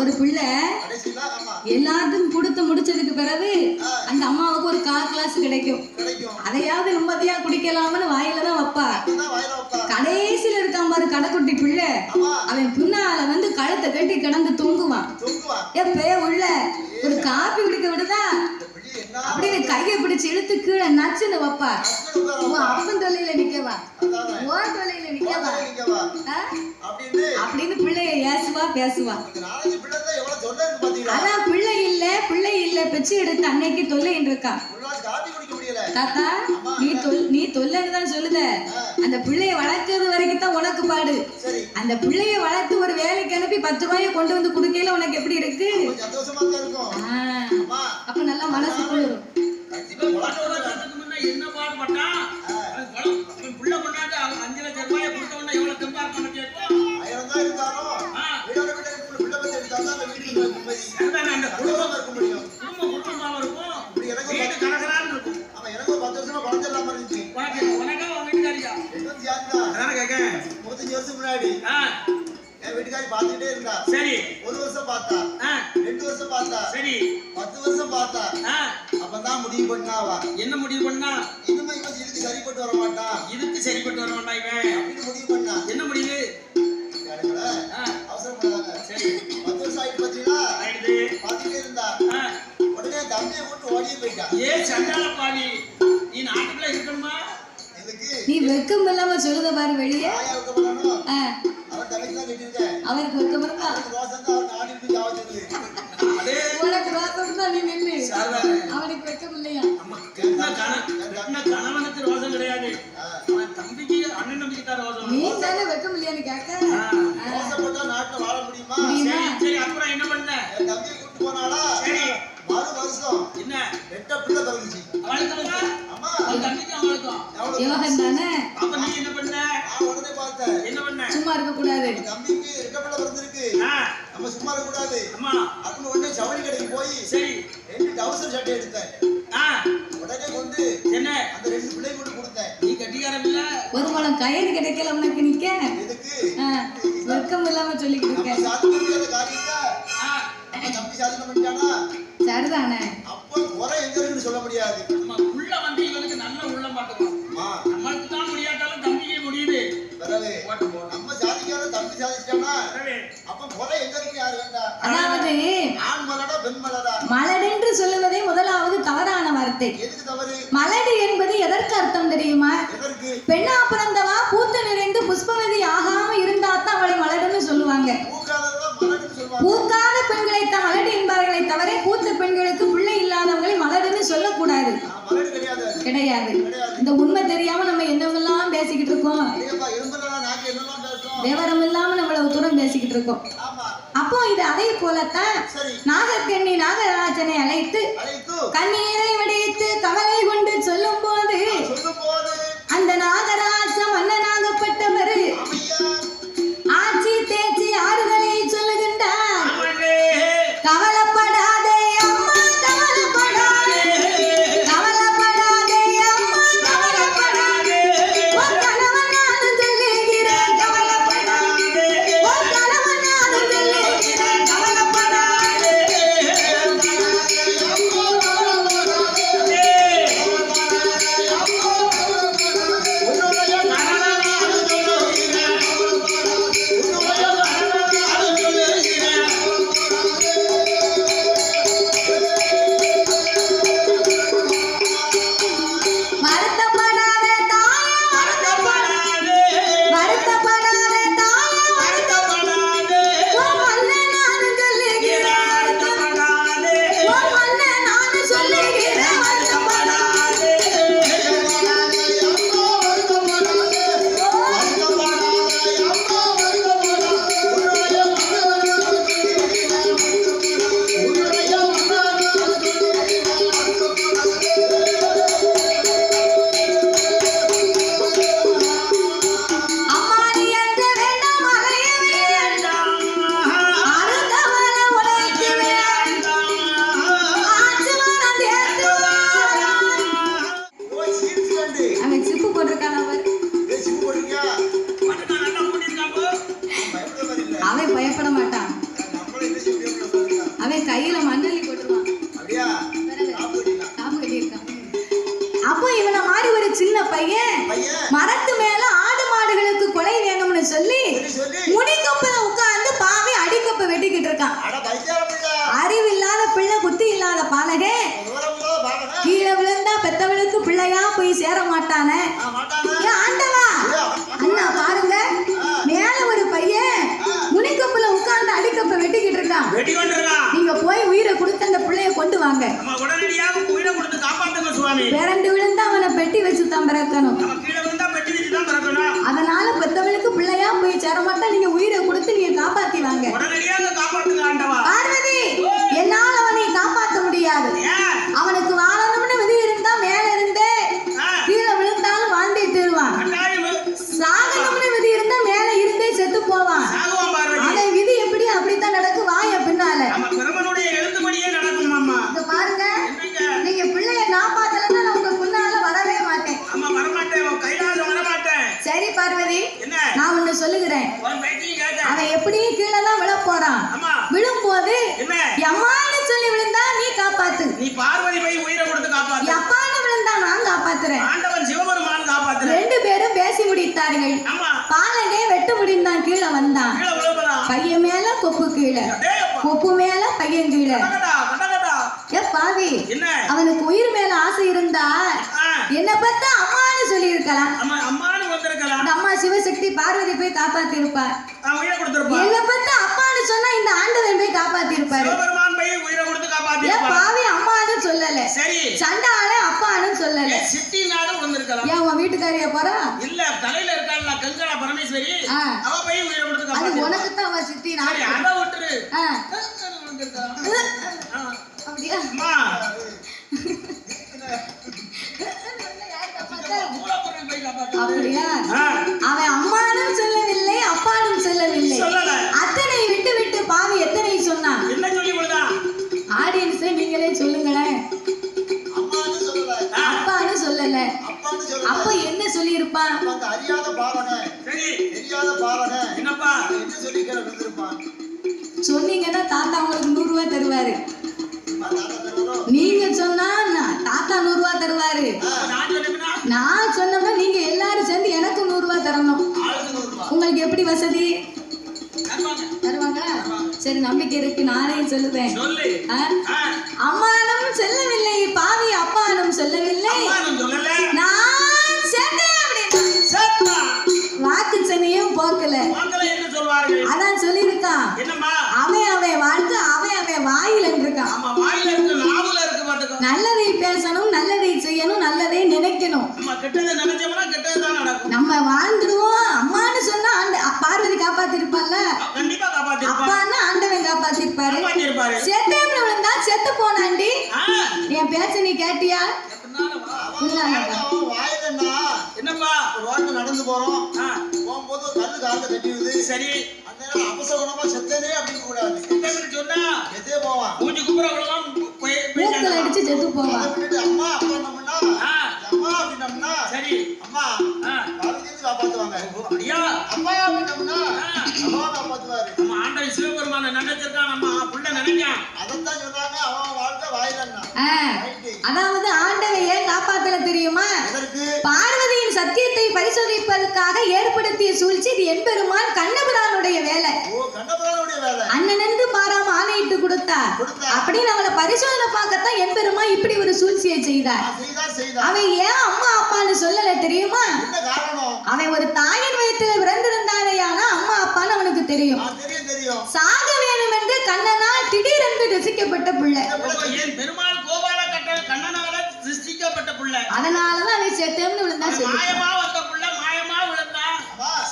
S1: ஒரு பிள்ளை எல்லாத்துக்கும் கொடுத்து முடிச்சதுக்கு பிறகு அந்த அம்மாவுக்கு ஒரு 1/4 கிளாஸ் கிடைக்கும். அதையாவது நிம்மதியா குடிக்கலாம்னு வாயில தான் வைப்பா. கடைசியில இருக்கான் பாரு கடைக்குட்டி பிள்ளை. அவன் பின்னால வந்து கழுத்தை கட்டி கிடந்து தொங்குவான். எப்ப உள்ள ஒரு காப்பி குடிக்க விடுதா அப்படின்னு கையை பிடிச்சு இழுத்து கீழே நச்சுன்னு வைப்பா. அப்பன் தொல்லையில நிக்கவா ஓர் தொல்லையில நிக்கவா அப்படின்னு பிள்ளைய ஏசுவா பேசுவா. ஆனா பிள்ளை இல்ல பெச்சு எடுத்து அன்னைக்கு தொல்லைன்னு இருக்கான். தாத்தா நீ தொல்லைன்னு தான் சொல்லுத. அந்த பிள்ளைய வளர்க்கறது வரைக்கும் தான் உனக்கு பாடு. அந்த பிள்ளைய வளர்த்து ஒரு வேலைக்கு அனுப்பி 10 ரூபாயை கொண்டு வந்து குடுக்கையில உனக்கு எப்படி இருக்கு? அப்ப நல்லா மனசு குளிரும்.
S2: என்ன பாடுபட்டா புள்ள கொண்டாந்து 5 லட்சம் ரூபாயை கொடுத்தவன எவ்வளவு கம்பேர் பண்ண கேட்போம். 1000 தான் இருந்தாலும் வீடோட வீட்டுக்கு புள்ள பத்தி எடுத்தாதான் அந்த வீட்டுக்கு நிம்மதி. அந்த குடும்பம் இருக்க முடியும். குடும்பமா இருக்கும். இப்படி எனக்கு வீட்டு கணக்கறான்னு இருக்கும். அவன் எனக்கு 10 வருஷமா குழந்தை இல்லாம இருந்துச்சு. உனக்கு உன் வீட்டுக்காரியா? என்ன ஜாதிடா? அதானே கேக்கேன். 35 வருஷம் முன்னாடி என் வீட்டுக்காரி பாத்துக்கிட்டே இருந்தா. சரி 1 வருஷம் பார்த்தா 2 வருஷம் பார்த்தா சரி 10 வருஷம் பார்த்தா அப்பதான் முடிவு பண்ணாவா. என்ன முடிவு பண்ணா? இனிமே இவன் இதுக்கு சரிப்பட்டு வர மாட்டான். இதுக்கு சரிப்பட்டு வர மாட்டான் இவன் அப்படின்னு முடிவு பண்ணா. என்ன முடிவு? அவசரம் பண்ணாங்க. சரி 10 வருஷம் ஆயிட்டு பாத்தீங்களா? ஆயிடுது. பாத்துக்கிட்டே இருந்தா உடனே தம்பியை போட்டு ஓடியே போயிட்டா. சண்டால பாவி நீ நாட்டுக்குள்ள இருக்கணுமா? எதுக்கு
S1: நீ வெக்கம் இல்லாம சொல்லுத பாரு வெளியே.
S3: அவன் தலைக்கு தான் கட்டிருக்கேன்.
S1: அவருக்கு வெக்கம் இருக்கா?
S3: ரோசம் தான் அவன் ஆடிட்டு ஜாவது. அதே
S1: உனக்கு ரோசம் தான் நீ நில்லு. அவனுக்கு வெக்கம் இல்லையா?
S2: அம்மா கணவனுக்கு ரோசம் கிடையாது. அவன் தம்பிக்கு அண்ணன் தம்பிக்கு தான் ரோசம்.
S1: நீ தானே வெக்கம் இல்லையான்னு கேட்க.
S3: ரோசம் போட்டா நாட்டுல முடியுமா?
S2: சரி அப்புறம் என்ன பண்ண?
S3: என் தம்பியை கூட்டு போனாளா?
S2: சரி.
S3: மறு வருஷம்
S2: என்ன?
S3: 2 பிள்ளை பிறந்துச்சு.
S2: அவளுக்கு
S3: அம்மா
S2: அவள் தம்பிக்கு அவளுக்கும்.
S1: யோகம் தானே.
S2: அப்ப நீ என்ன பண்ண?
S3: நான் உடனே பார்த்தேன்.
S2: என்ன பண்ண?
S1: சும்மா இருக்க கூடாது.
S3: என் தம்பிக்கு 2 பிள்ளை பிறந்திருக்கு. நம்ம சும்மா இருக்க கூடாது.
S2: அம்மா
S3: அப்படின்னு உடனே ஜவுளி கடைக்கு போய்
S2: சரி
S3: 2 டவுசர் சட்டை எடுத்தேன். உடனே கொண்டு
S2: என்ன
S3: அந்த 2 பிள்ளை கொண்டு கொடுத்தேன்.
S2: நீ கட்டிக்காரன் இல்ல?
S1: ஒரு முழம் கயிறு கிடைக்கல உனக்கு நிக்க.
S3: எதுக்கு?
S1: வெக்கம் இல்லாம சொல்லிக்கிட்டு
S3: நம்ம
S1: இருக்க.
S3: சாதிக்க முடியாத காரியத்தை நம்ம தம்பி சாதனை பண்ணிட்டானா?
S1: சரிதானே.
S3: அப்ப குறை எங்க இருக்குன்னு சொல்ல முடியாது.
S2: நம்ம உள்ள வந்து இவனுக்கு நல்ல உள்ள மாட்டுவோம். நம்மளுக்கு தான் முடியாட்டாலும் தம்பிக்கே முடியுது.
S3: பரவே நம்ம சாதிக்காத தம்பி சாதிச்சானா? அப்ப குறை எங்க இருக்கு யாரு வேண்டா?
S1: அதாவது
S3: ஆண் மலடா பெண் மலடா?
S1: மலடென்று சொல்லுவதே முதலாவது தவறான வார்த்தை.
S3: எதுக்கு தவறு?
S1: மலடு என்பது எதற்கு அர்த்தம் தெரியுமா?
S3: எதற்கு?
S1: பெண்ணா பிறந்தவா பூத்து நிறைந்து புஷ்பவதி ஆகாம இருந்தா தான் அவளை மலடுன்னு சொல்லுவாங்க.
S3: பூக்காதவா மலடுன்னு சொல்வாங்க.
S1: பூக்காத பெண்களை தான் மலடு என்பார்களே தவிர பூத்த பெண்களுக்கு பிள்ளை இல்லாதவங்களை மலடுன்னு சொல்லக்கூடாது.
S3: மலடு கிடையாது.
S1: கிடையாது. இந்த உண்மை தெரியாம நம்ம என்னவெல்லாம் பேசிக்கிட்டு இருக்கோம்.
S3: ஐயப்பா இரும்பலடா நாக்கு என்னெல்லாம் பேசுறோம்.
S1: விவரம் இல்லாம நம்மள தூரம் பேசிக்கிட்டு இருக்கோம்.
S3: ஆமா.
S1: அப்போ இது அதே போலத்தான் நாகக்கண்ணி நாகராஜனை அழைத்து கண்ணீரை வடித்து கவலை கொண்டு சொல்லும் போது அந்த நாகராஜ மன்னனாகப்பட்டவர் ஆட்சி தேச்சி ஆறுதலை சொல்லுகின்றார். கவலைப்படாதே அம்மா கவலைப்படாதே, கவலைப்படாதே அம்மா கவலைப்படாதே, உன் கணவன் நானும் சொல்லுகிறேன் கவலைப்படாதே, உன் கணவன் நானும் சொல்லுகிறேன் கவலைப்படாதே. வருத்தப்படாதே தாயே வருத்தப்படாதே, வருத்தப்படாதே தாயே வருத்தப்படாதே, உன் மன்னன் நானும் சொல்லுகிறேன் வருத்தப்படாதே, உன் மன்னன் நானும் சொல்லுகிறேன் வருத்தப்படாதே. அம்மா நீ என்ற வேண்டாம் மலைய வேண்டாம், அருகவல உடைக்கு வேண்டாம், ஆச்சுவானம் தேர்த்து
S3: ஓய் சீர்ஸ்லண்டு
S1: அவன் சிப்பு போட்டிருக்கான் அவர்.
S3: ஏ சிப்பு போடுறியா?
S2: மட்டும் நல்லா கூட்டிருக்காங்க.
S3: பயப்பட வரல.
S1: அவன் பயப்பட மாட்டான்.
S3: நம்மள என்ன செய்ய முடியும் பாருங்க.
S1: அவன் கையில மண்ணள்ளி போட்டுருவான்.
S3: அப்படியே சாப்பிடுறீங்க.
S1: காப்பு கட்டியிருக்கான். அப்போ இவனை மாதிரி ஒரு சின்ன பையன்
S3: பையன்
S1: மரத்து மேல ஆடு மாடுகளுக்கு கொலை வேணும்னு சொல்லி
S3: சொல்லி
S1: முடிக்கப்புல உட்கார்ந்து பாவி அடிக்கப்ப வெட்டிக்கிட்டு இருக்கான்.
S3: அட பைத்தியார பிள்ளை.
S1: அறிவு இல்லாத பிள்ளை புத்தி இல்லாத பாலகே
S3: விவரமா பாக்கணும்.
S1: கீழே விழுந்தா பெத்தவளுக்கு பிள்ளையா போய் சேர மாட்டானே.
S3: மாட்டானே.
S1: ஏன் ஆண்டவா அண்ணா பாருங்க, மேல ஒரு பையன் முனிக்கப்புல உட்கார்ந்து அடிக்கப்ப வெட்டிக்கிட்டு இருக்கான்.
S2: வெட்டி கொண்டிருக்கான்.
S1: நீங்க போய் உயிரை கொடுத்து அந்த பிள்ளைய கொண்டு வாங்க.
S2: நம்ம உடனடியாக உயிரை கொடுத்து காப்பாத்துங்க சுவாமி.
S1: பிறண்டு விழுந்தா அவனை பெட்டி வச்சு தான் பிறக்கணும்.
S2: நம்ம கீழே விழுந்தா பெட்டி வச்சு தான் பிறக்கணும்.
S1: அதனால பெத்தவளுக்கு பிள்ளையா போய் சேர மாட்டா, நீங்க உயிரை கொடுத்து நீங்க காப்பாத்தி வாங்க.
S2: உடனடியாக காப்பாத்துங்க ஆண்டவா.
S1: பார்வதி என்னால் அவனை காப்பாற்ற முடியாது.
S2: ஏன்?
S1: அவனுக்கு வாழணும்னு விதி இருந்தா மேல இருந்தே கீழே விழுந்தாலும் வாழ்ந்தே தீருவான். சாகணும்னு விதி இருந்தா மேல இருந்தே செத்து போவான்.
S2: சாகுவான் பார்வதி.
S1: அதை விதி எப்படி அப்படித்தான் நடக்கும். வாய பின்னால
S2: நம்ம பிரமனுடைய எழுத்துப்படியே நடக்கும் அம்மா.
S1: இங்க பாருங்க,
S2: என்னங்க?
S1: நீங்க பிள்ளைய காப்பாத்தலன்னா நான் உங்க பின்னால வரவே மாட்டேன்.
S2: அம்மா வரமாட்டேன், உன் கைலாச வரமாட்டேன்.
S1: சரி பார்வதி,
S2: என்ன?
S1: நான் ஒண்ணு சொல்லுகிறேன்.
S2: உன் பேச்சையும் கேட்க.
S1: அவன் எப்படியும் கீழே தான் விழ போறான்.
S2: அம்மா
S1: விழும்போது
S2: என்ன?
S1: எம்மான்னு சொல்லி விழுந்தா நீ காப்பாத்து.
S2: நீ பார்வதி போய் உயிரை கொடுத்து காப்பாத்து.
S1: எப்பான்னு விழுந்தா நான் காப்பாத்துறேன்.
S2: ஆண்டவன் சிவபெருமான் காப்பாத்துறேன்.
S1: 2 பேரும் பேசி முடித்தார்கள்.
S2: ஆமா.
S1: பாலனே வெட்டு முடிந்தான், கீழே வந்தான்.
S2: கீழே விழுவதா?
S1: பையன் மேல கொப்பு கீழே, கொப்பு மேல பையன் கீழே.
S2: கடகடா.
S1: ஏ பாவி,
S2: என்ன?
S1: அவனுக்கு உயிர் மேல ஆசை இருந்தா என்ன பார்த்தா அம்மான்னு சொல்லி இருக்கலாம்.
S2: அம்மா அம்மான்னு வந்திருக்கலாம்.
S1: அந்த அம்மா சிவசக்தி பார்வதி போய் காப்பாத்தி இருப்பார்.
S2: உயிரை கொடுத்திருப்பா.
S1: என்ன பார்த்தா அப்பான்னு சொன்னா இந்த ஆண்டவன் போய் காப்பாத்தி இருப்பாரு.
S2: சிவபெருமான் போய் உயிரை கொடுத்து காப்பாத்தி
S1: ஏன் பாவி அம்மான்னு சொல்லல,
S2: சரி
S1: சண்டால அப்பான்னு சொல்லல.
S2: சித்தி நாடும் வந்திருக்கலாம்.
S1: ஏன் உன் வீட்டுக்காரியா போறா?
S2: இல்ல தலையில இருக்காள் கங்கனா பரமேஸ்வரி, அவ போய் உயிரை கொடுத்து
S1: அது
S2: காப்பாத்தி.
S1: உனக்கு தான் அவ சித்தி
S2: சரி,
S1: நான்
S2: அதை விட்டுரு.
S1: ஆ,
S2: ஆ.
S1: அப்படியா
S2: அம்மா, மூலப்பொருள் போய் காப்பாத்து.
S1: அப்படியா
S2: ஆ,
S1: அவன் அம்மானும் சொல்லவில்லை அப்பானும் சொல்லவில்லை
S2: சொல்லல.
S1: அத்தனை விட்டு விட்டு பாவி எத்தனை சொன்னான்
S2: என்ன சொல்லி கொடுத்தான்?
S1: ஆடியன்ஸே நீங்களே சொல்லுங்களேன்
S3: அம்மான்னு சொல்லல,
S2: ஆ,
S1: அப்பான்னு சொல்லல
S3: அப்பான்னு சொல்லல.
S1: அப்ப என்ன சொல்லியிருப்பான்
S3: அப்ப அந்த அறியாத பாலகன்,
S2: சரி,
S3: தெரியாத பாலகன்
S2: என்னப்பா?
S3: என்ன சொல்லி கேட்க விழுந்திருப்பான்.
S1: சொன்னீங்கன்னா தாத்தா உங்களுக்கு 100 ரூபாய் தருவாரு
S3: தாத்தா தருவாரோ?
S1: நீங்க சொன்னா தாத்தா 100 ரூபாய் தருவாரு
S2: நான் சொன்னேன்னா,
S1: நான் சொன்னோம்னா நீங்க எல்லாரும் சேர்ந்து எனக்கு 100 ரூபாய் தரணும்
S3: ஆளுக்கு 100 ரூபாய்.
S1: உங்களுக்கு எப்படி வசதி
S2: தருவாங்க.
S1: தருவாங்களா சரி நம்பிக்கை இருக்கு நானே சொல்லுவேன்
S2: சொல்லு.
S1: ஆ?
S2: ஆ,
S1: அம்மானும் சொல்லவில்லை பாவி அப்பானும் சொல்லவில்லை
S2: அம்மானும் சொல்லல.
S1: நான் செத்தேன் அப்படின்னா
S2: சத்தா.
S1: வாக்கு சென்னையும் போக்கல
S2: மக்களை என்ன சொல்வார்கள்?
S1: அதான் சொல்லியிருக்கான்
S2: என்னம்மா?
S1: அவன் வாழ்க்கை அவன் வாயில இருக்கான்
S2: ஆமா, வாயில இருக்கு, நாவுல இருக்கு பாத்துக்கோ.
S1: நல்லதை பேசணும் நல்லதை செய்யணும் நல்லதை நினைக்கணும்
S2: நம்ம கெட்டதை நினைச்சோம்னா கெட்டதுதான் நடக்கும்.
S1: நம்ம வாழ்ந்துருவோம் அம்மான்னு சொன்னா பார்வதி காப்பாத்திருப்பாள்ல
S2: கண்டிப்பா காப்பாத்திருப்பாரு.
S1: அப்பான்னா ஆண்டவன் காப்பாத்திருப்பாரு
S2: காப்பாத்திருப்பாரு.
S1: செத்தேம்ல விழுந்தா செத்து போனாண்டி
S2: ஆ,
S1: என் பேச்ச நீ கேட்டியா
S2: எப்படினாலும் வா.
S3: அவன் வாயிலன்னா
S2: என்னப்பா?
S3: ரோட்ல நடந்து போறோம்,
S2: ஆ,
S3: போகும்போது ஒரு கல்லு கால்ல தட்டிடுது.
S2: சரி,
S3: அந்த நேரம் அபசகுணமா செத்ததே அப்படின்னு கூடாது,
S2: செத்தவன்னு சொன்னா
S3: எதே போவான்.
S2: மூஞ்சி குப்புற விழுவான்,
S1: மூக்கல் அடிச்சு செத்து போவா
S3: அதை விட்டுட்டு அம்மா அப்பா என்னம்னா,
S2: ஆ,
S3: அம்மா அப்படின்னம்னா
S2: சரி,
S3: அம்மா
S2: ஆ,
S3: காலத்தையும் காப்பாத்துவாங்க.
S2: அப்படியா?
S3: அப்பா அப்படின்னம்னா அம்மா காப்பாத்துவாரு.
S2: நம்ம ஆண்டவன் சிவபெருமான நினைச்சிருக்கான், நம்ம புள்ள நினைக்கான்.
S3: அதைத்தான் சொல்றாங்க, அவன் வாழ்க்கை வாயிலன்னா.
S1: அதாவது ஆண்டவன் ஏன் காப்பாத்தல தெரியுமா
S3: எதற்கு?
S1: பார்வதியின் சத்தியத்தை பரிசோதிப்பதற்காக ஏற்படுத்திய சூழ்ச்சி இது எம்பெருமான் கண்ணபிரானுடைய வேலை
S3: ஓ, கண்ணபிரானுடைய வேலை.
S1: அண்ணன் என்று பாராம ஆணையிட்டு கொடுத்தா அப்படின்னு அவளை பரிசோதனை பார்க்கத்தான் எம்பெருமான் இப்படி ஒரு சூழ்ச்சியை செய்தார்
S3: செய்தான்.
S1: அவன் ஏன் அம்மா அப்பான்னு சொல்லல தெரியுமா
S3: என்ன காரணம்?
S1: அவன் ஒரு தாயின் வயிற்றில் பிறந்திருந்தானேயானா அம்மா அப்பான்னு அவனுக்கு தெரியும்
S3: தெரியும் தெரியும்.
S1: சாக வேணும் என்று கண்ணனால் திடீரென்று ரசிக்கப்பட்ட பிள்ளை
S2: என் பெருமாள் கோபால கண்ணனால சிருஷ்டிக்கப்பட்ட புள்ள.
S1: அதனாலதான் அவன் செத்தேம்னு விழுந்தா சொல்லி
S2: மாயமா வந்த புள்ள மாயமா விழுந்தா,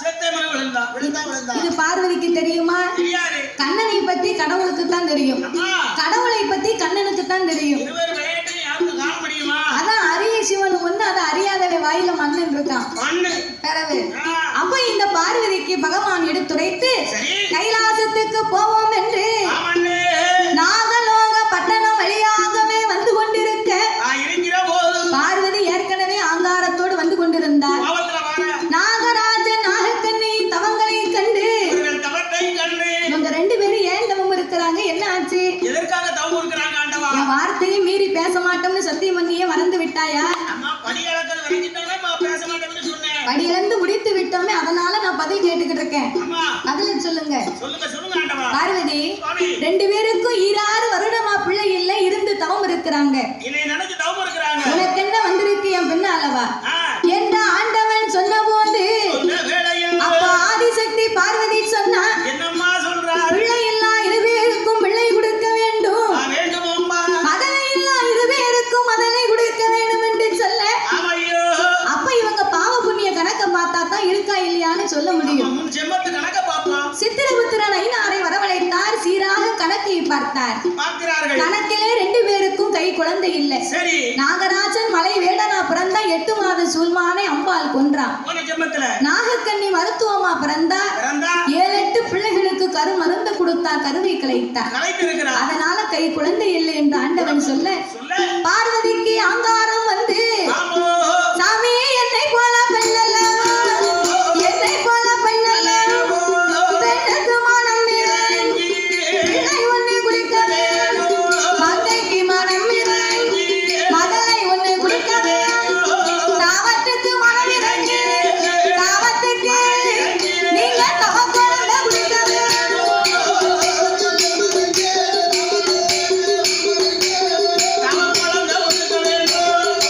S2: செத்தேமனு விழுந்தா.
S3: விழுந்தா.
S1: இது பார்வதிக்கு தெரியுமா
S2: தெரியாது.
S1: கண்ணனை பத்தி கடவுளுக்கு தான் தெரியும்
S2: அம்மா,
S1: கடவுளை பத்தி கண்ணனுக்கு தான் தெரியும்
S2: இருவர் விளையாட்டு யாருக்கும் காண முடியுமா?
S1: அதான் அரிய சிவன் ஒண்ணு அதை அறியாதவை வாயில மண்ணன் இருக்கான்
S2: மண்ணு.
S1: பிறகு
S2: ஆ,
S1: அப்ப இந்த பார்வதிக்கு பகவான் எடுத்துரைத்து
S2: சரி.
S1: கைலாசத்துக்கு போவோம் என்று
S2: ஆமண்ணே.
S1: நாகலோக பட்டணம் வழியாகவே வந்து கொண்டிருக்க
S2: நான் இருக்கிற போது
S1: பார்வதி ஏற்கனவே ஆங்காரத்தோடு வந்து கொண்டிருந்தார்
S2: பாவத்துல வார
S1: நாகராஜன் நாகக்கண்ணியின் தவங்களை கண்டு
S2: இவர்கள் தவத்தை கண்டு
S1: இவங்க 2 பேரும் ஏன் தவம் இருக்கிறாங்க என்ன ஆச்சு
S2: எதற்காக தவம் இருக்கிறாங்க ஆண்டவா?
S1: என் வார்த்தையை மீறி பேச மாட்டோம்னு சத்தியம் பண்ணியே மறந்து விட்டாயா
S2: அம்மா, படி அளக்கிறது வரைக்கும் பேச மாட்டேன்னு சொன்னேன்.
S1: படி இழந்து முடித்து விட்டோமே அதனால நான் பதில் கேட்டுக்கிட்டு இருக்கேன்
S2: அம்மா,
S1: பதில் சொல்லுங்க
S2: சொல்லுங்க சொல்லுங்க ஆண்டவா.
S1: பார்வதி
S2: சுவாமி,
S1: 2 பேருக்கும் 6 வருடமா பிள்ளை இல்லை இருந்து தவம் இருக்கிறாங்க
S2: என்னை நினைச்சு தவம் இருக்கிறாங்க.
S1: உனக்கு என்ன வந்திருக்கு என் பின்ன அல்லவா
S2: ஆ,
S1: என்ற ஆண்டவன் சொன்ன போது
S2: சொன்ன வேளையில்
S1: அப்ப ஆதிசக்தி பார்வதி சொன்னா
S2: என்னம்மா சொல்றார்?
S1: பிள்ளை இல்லா 2 பேருக்கும் பிள்ளை கொடுக்க வேண்டும்
S2: நான் வேண்டும் அம்மா.
S1: மதலை இல்லா 2 பேருக்கும் மதலை கொடுக்க வேண்டும் என்று சொல்ல
S2: ஆமையோ,
S1: அப்ப இவங்க பாவ புண்ணிய கணக்க பார்த்தா தான் இருக்கா இல்லையான்னு சொல்ல முடியும்
S2: முன் செம்மத்து கணக்க பார்ப்போம்.
S1: சித்திரபுத்திரன் ஐனாரை வரவழைத்தார் சீராக கணக்கை பார்த்தார்
S2: பார்க்கிறார்கள்.
S1: கணக்கிலே 2 பேருக்கும் கை குழந்தை இல்லை
S2: சரி,
S1: நாகராஜன் மலை வேடனா பிறந்தா 8 மாத சூழ்மானை அம்பாள் கொன்றான்
S2: போன ஜென்மத்துல
S1: நாகக்கண்ணி மருத்துவமா பிறந்தா
S2: பிறந்தா
S1: 7-8 பிள்ளைகளுக்கு கருமருந்து கொடுத்தா கருவை கலைத்தார்
S2: கலைத்து இருக்கிறார்.
S1: அதனால கை குழந்தை இல்லை என்று ஆண்டவன் சொல்ல
S2: சொல்ல
S1: பார்வதிக்கு ஆங்காரம் வந்து
S2: ஆமோ,
S1: சாமி என்னை போல பெண்ணல்ல என்னை போல பெண்ணல்ல பெண்ணுக்கு மனம் இறங்கி பிள்ளை ஒண்ணு குடிக்க வேணும் மங்கைக்கு மனம் இறங்கி மகளை ஒண்ணு குடிக்க வேணும் தாவத்துக்கு மனம் இறங்கி தாவத்துக்கு நீங்க தவ குழந்தை குடிக்க வேணும்
S2: தவம் குழந்தை ஒதுக்க வேண்டும்.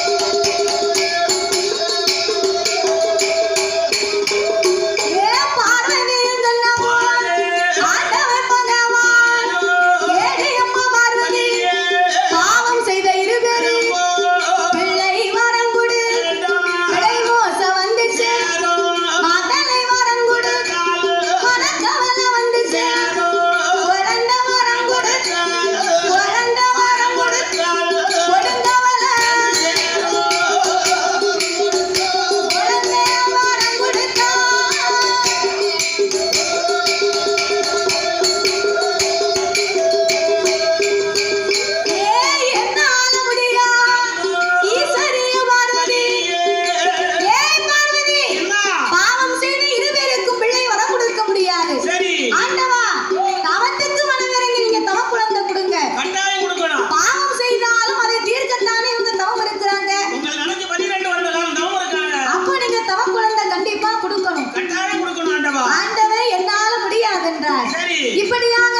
S1: இப்படியாக